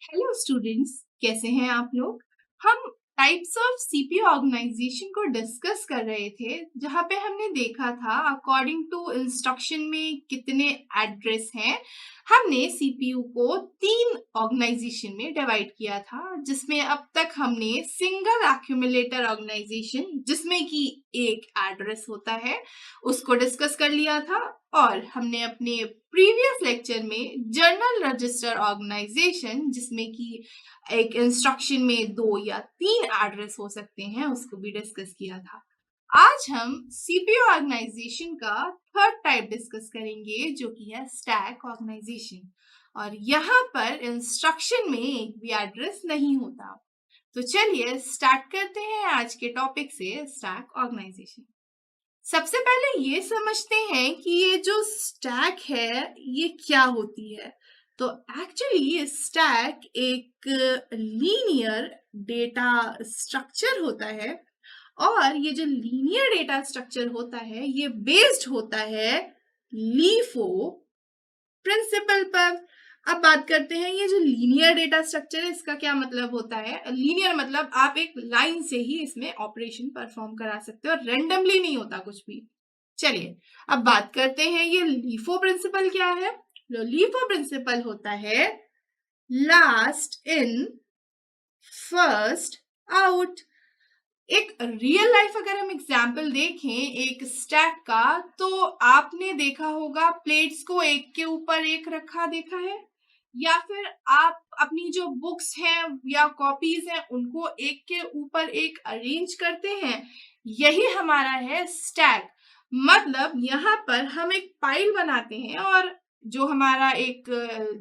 Hello students, कैसे हैं आप लोग। हम टाइप्स ऑफ सीपीयू ऑर्गेनाइजेशन को डिस्कस कर रहे थे, जहां पे हमने देखा था अकॉर्डिंग टू इंस्ट्रक्शन में कितने एड्रेस हैं। हमने सीपीयू को तीन ऑर्गेनाइजेशन में डिवाइड किया था, जिसमें अब तक हमने सिंगल एक्यूमुलेटर ऑर्गेनाइजेशन, जिसमें कि एक एड्रेस होता है, उसको डिस्कस कर लिया था। और हमने अपने प्रीवियस लेक्चर में जर्नल रजिस्टर ऑर्गेनाइजेशन, जिसमें कि एक इंस्ट्रक्शन में 2 या 3 एड्रेस हो सकते हैं, उसको भी डिस्कस किया था। आज हम सीपीयू ऑर्गेनाइजेशन का थर्ड टाइप डिस्कस करेंगे, जो कि है स्टैक ऑर्गेनाइजेशन। और यहाँ पर इंस्ट्रक्शन में एक भी एड्रेस नहीं होता। तो चलिए स्टार्ट करते हैं आज के टॉपिक से, स्टैक ऑर्गेनाइजेशन। सबसे पहले ये समझते हैं कि ये जो स्टैक है ये क्या होती है। तो एक्चुअली स्टैक एक लीनियर डेटा स्ट्रक्चर होता है, और ये जो लीनियर डेटा स्ट्रक्चर होता है ये बेस्ड होता है लीफो प्रिंसिपल पर। अब बात करते हैं ये जो लीनियर डेटा स्ट्रक्चर है, इसका क्या मतलब होता है। लीनियर मतलब आप एक लाइन से ही इसमें ऑपरेशन परफॉर्म करा सकते हो, रेंडमली नहीं होता कुछ भी। चलिए अब बात करते हैं ये लीफो प्रिंसिपल क्या है। लीफो प्रिंसिपल होता है लास्ट इन फर्स्ट आउट। एक रियल लाइफ अगर हम एग्जाम्पल देखें एक स्टैक का, तो आपने देखा होगा प्लेट्स को एक के ऊपर एक रखा देखा है, या फिर आप अपनी जो बुक्स हैं या कॉपीज हैं उनको एक के ऊपर एक अरेंज करते हैं। यही हमारा है स्टैक। मतलब यहाँ पर हम एक फाइल बनाते हैं, और जो हमारा एक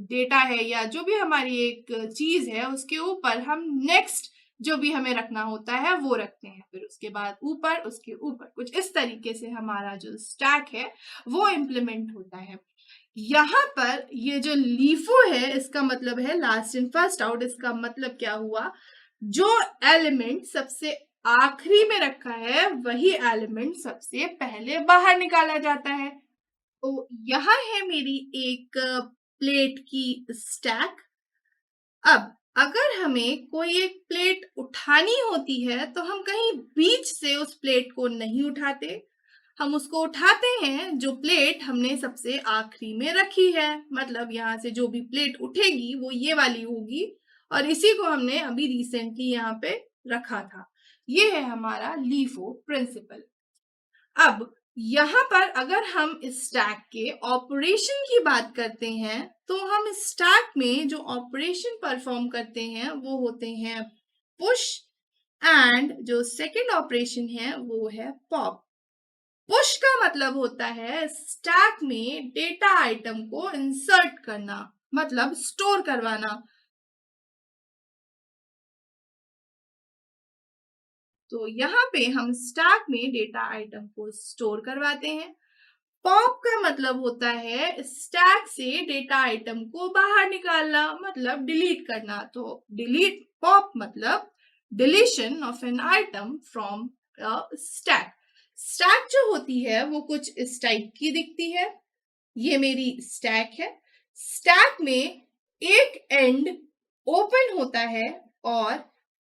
डेटा है या जो भी हमारी एक चीज है, उसके ऊपर हम नेक्स्ट जो भी हमें रखना होता है वो रखते हैं। फिर उसके बाद ऊपर, उसके ऊपर, कुछ इस तरीके से हमारा जो स्टैक है वो इम्प्लीमेंट होता है। यहाँ पर ये जो लीफो है, इसका मतलब है लास्ट इन फर्स्ट आउट। इसका मतलब क्या हुआ, जो एलिमेंट सबसे आखिरी में रखा है वही एलिमेंट सबसे पहले बाहर निकाला जाता है। तो यहाँ है मेरी एक प्लेट की स्टैक। अब अगर हमें कोई एक प्लेट उठानी होती है, तो हम कहीं बीच से उस प्लेट को नहीं उठाते, हम उसको उठाते हैं जो प्लेट हमने सबसे आखिरी में रखी है। मतलब यहाँ से जो भी प्लेट उठेगी वो ये वाली होगी, और इसी को हमने अभी रिसेंटली यहाँ पे रखा था। ये है हमारा लीफो प्रिंसिपल। अब यहाँ पर अगर हम स्टैक के ऑपरेशन की बात करते हैं, तो हम स्टैक में जो ऑपरेशन परफॉर्म करते हैं वो होते हैं पुश, एंड जो सेकंड ऑपरेशन है वो है पॉप। पुश का मतलब होता है स्टैक में डेटा आइटम को इंसर्ट करना, मतलब स्टोर करवाना। तो यहाँ पे हम स्टैक में डेटा आइटम को स्टोर करवाते हैं। पॉप का मतलब होता है स्टैक से डेटा आइटम को बाहर निकालना, मतलब डिलीट करना। तो डिलीट पॉप मतलब deletion of an item from stack. Stack जो होती है वो कुछ इस टाइप की दिखती है। ये मेरी स्टैक है। स्टैक में एक एंड ओपन होता है और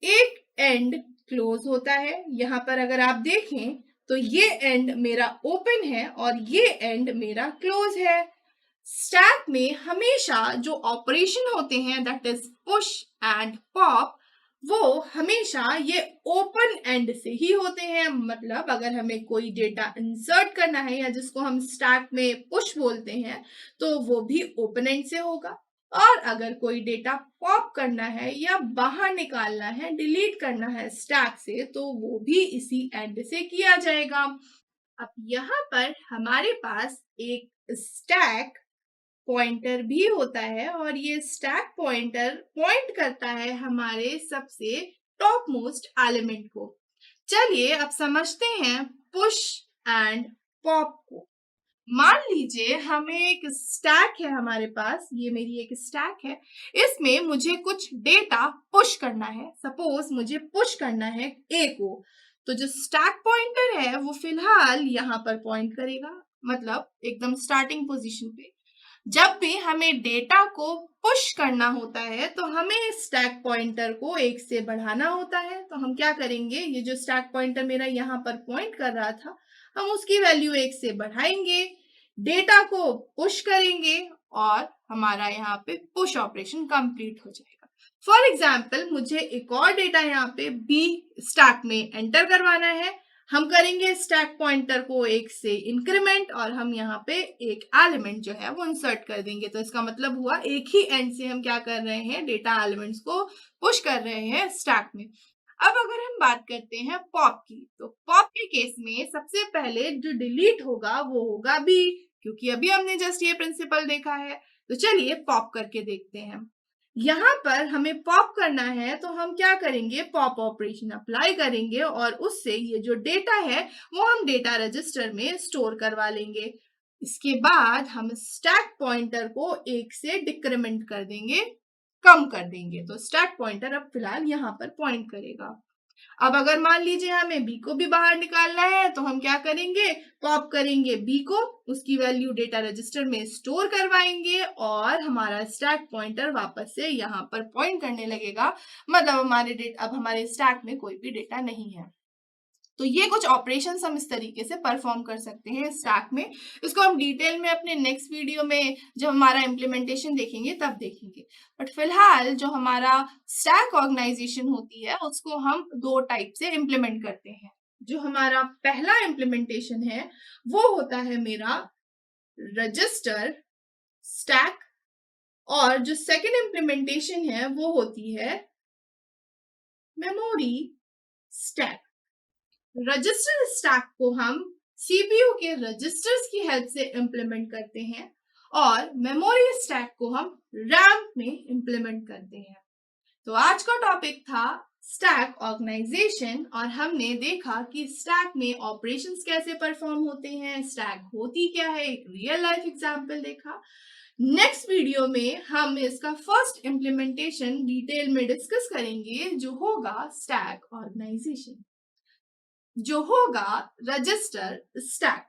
एक एंड क्लोज होता है। यहाँ पर अगर आप देखें तो ये एंड मेरा ओपन है और ये एंड मेरा क्लोज है। स्टैक में हमेशा जो ऑपरेशन होते हैं, that is push and pop, वो हमेशा ये ओपन एंड से ही होते हैं। मतलब अगर हमें कोई डेटा इंसर्ट करना है, या जिसको हम स्टैक में पुश बोलते हैं, तो वो भी ओपन एंड से होगा। और अगर कोई डेटा पॉप करना है या बाहर निकालना है, डिलीट करना है स्टैक से, तो वो भी इसी एंड से किया जाएगा। अब यहाँ पर हमारे पास एक स्टैक पॉइंटर भी होता है, और ये स्टैक पॉइंटर पॉइंट करता है हमारे सबसे टॉप मोस्ट एलिमेंट को। चलिए अब समझते हैं पुश एंड पॉप को। मान लीजिए हमें एक स्टैक है हमारे पास, ये मेरी एक स्टैक है, इसमें मुझे कुछ डेटा पुश करना है। सपोज मुझे पुश करना है ए को, तो जो स्टैक पॉइंटर है वो फिलहाल यहाँ पर पॉइंट करेगा, मतलब एकदम स्टार्टिंग पोजीशन पे। जब भी हमें डेटा को पुश करना होता है तो हमें स्टैक पॉइंटर को 1 से बढ़ाना होता है। तो हम क्या करेंगे, ये जो स्टैक पॉइंटर मेरा यहाँ पर पॉइंट कर रहा था, हम उसकी वैल्यू 1 से बढ़ाएंगे, डेटा को पुश करेंगे और हमारा यहाँ पे पुश ऑपरेशन कंप्लीट हो जाएगा। फॉर एग्जाम्पल मुझे एक और डेटा यहाँ पे बी स्टैक में एंटर करवाना है। हम करेंगे स्टैक पॉइंटर को 1 से इंक्रीमेंट और हम यहाँ पे एक एलिमेंट जो है वो इंसर्ट कर देंगे। तो इसका मतलब हुआ एक ही एंड से हम क्या कर रहे हैं, डेटा एलिमेंट्स को पुश कर रहे हैं स्टैक में। अब अगर हम बात करते हैं पॉप की, तो पॉप के केस में सबसे पहले जो डिलीट होगा वो होगा बी, क्योंकि अभी हमने जस्ट ये प्रिंसिपल देखा है। तो चलिए पॉप करके देखते हैं। यहाँ पर हमें पॉप करना है तो हम क्या करेंगे, पॉप ऑपरेशन अप्लाई करेंगे और उससे ये जो डेटा है वो हम डेटा रजिस्टर में स्टोर करवा लेंगे। इसके बाद हम स्टैक पॉइंटर को 1 से डिक्रीमेंट कर देंगे, कम कर देंगे। तो स्टैक पॉइंटर अब फिलहाल यहाँ पर पॉइंट करेगा। अब अगर मान लीजिए हमें बी को भी बाहर निकालना है तो हम क्या करेंगे, पॉप करेंगे बी को, उसकी वैल्यू डेटा रजिस्टर में स्टोर करवाएंगे और हमारा स्टैक पॉइंटर वापस से यहाँ पर पॉइंट करने लगेगा। मतलब अब हमारे स्टैक में कोई भी डेटा नहीं है। तो ये कुछ ऑपरेशंस हम इस तरीके से परफॉर्म कर सकते हैं स्टैक में। इसको हम डिटेल में अपने नेक्स्ट वीडियो में जब हमारा इम्प्लीमेंटेशन देखेंगे तब देखेंगे। बट फिलहाल जो हमारा स्टैक ऑर्गेनाइजेशन होती है उसको हम 2 टाइप से इम्प्लीमेंट करते हैं। जो हमारा पहला इम्प्लीमेंटेशन है वो होता है मेरा रजिस्टर स्टैक, और जो सेकेंड इम्प्लीमेंटेशन है वो होती है मेमोरी स्टैक। रजिस्टर स्टैक को हम सीपीयू के रजिस्टर्स की हेल्प से इंप्लीमेंट करते हैं और मेमोरी स्टैक को हम रैम में इंप्लीमेंट करते हैं। तो आज का टॉपिक था स्टैक ऑर्गेनाइजेशन और हमने देखा कि स्टैक में ऑपरेशंस कैसे परफॉर्म होते हैं, स्टैक होती क्या है, एक रियल लाइफ एग्जांपल देखा। नेक्स्ट वीडियो में हम इसका फर्स्ट इम्प्लीमेंटेशन डिटेल में डिस्कस करेंगे जो होगा स्टैक ऑर्गेनाइजेशन, जो होगा रजिस्टर स्टैक।